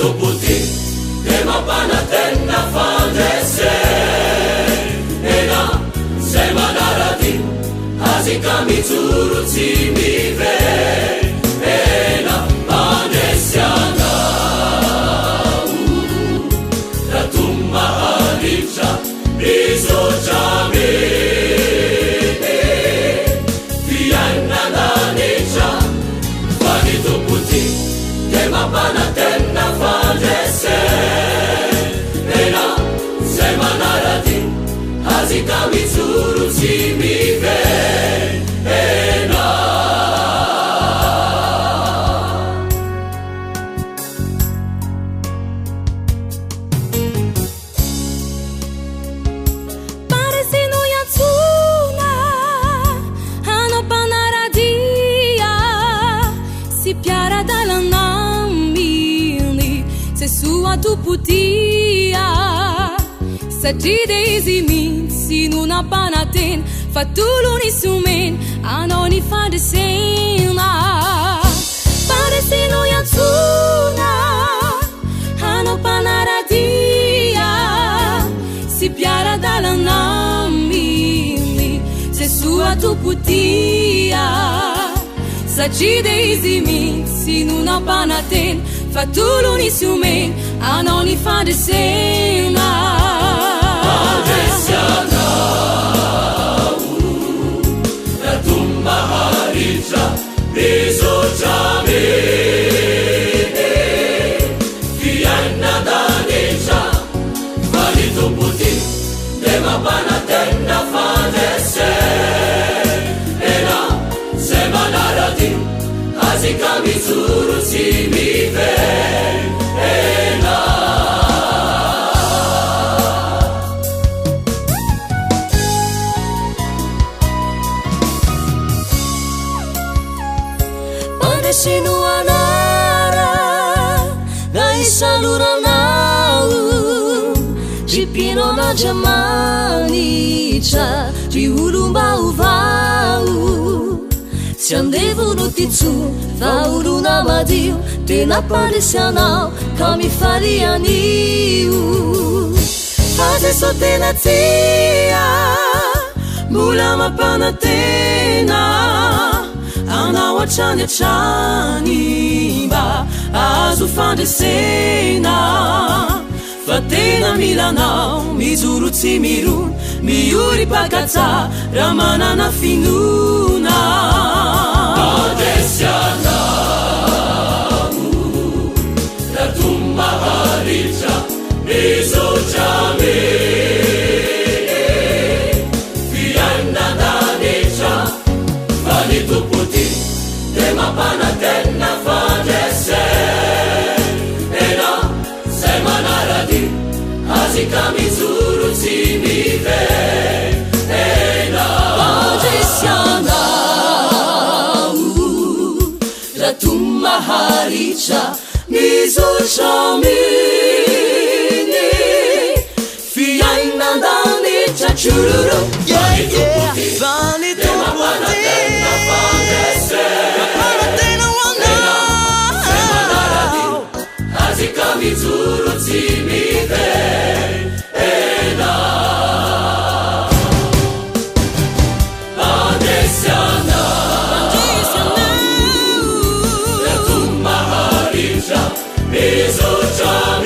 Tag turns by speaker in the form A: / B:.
A: tuputi tema pana tena fandese ena sema narati azika mitsuru tsimive ena panesiana ratuma alipsa biso chame fianna nanecha fani tuputi tema pana tena fandese ena sema narati azika mitsuru tsimive ena
B: parecendo yatsuna ano panaradia si piara dalanamini se sua tuputia satide izimin sinuna panaten fatuluni sumen anoni fadesena parecendo yatsuna ano panaradia si piara dalanamini se sua tuputia satide izimin sinuna panaten fatuluni sumen anoni fadesena
A: panesiana ratuma alipsa biso chame fianna danecha fani tuputi tema pana tena fandese ena sema narati azika mitsuru tsimive ena
B: parecendo anara naisaluranau ripino na jamanicha riulumbauvau tsy andevono titso fa olona madio tena paresianao ka mifalianio fa zay so tena tsia mbola mampanantena anao atraniatrany mba azo fandresena fa tena milanao mizoro tsy mirona miory pakatsa raha manana finona
A: panesianao ratuma alipsa biso chame fianna danecha fani tuputi tema pana tena fandese ena sema narati azika mitsuru tsimive ena
B: panesianao ratuma alipsa biso chame fianna danecha chururu
A: fani tuputi
B: fani
A: tema pana tena fandese sema narati azika mitsuru tsimive ena panesianao ratuma alipsa biso chame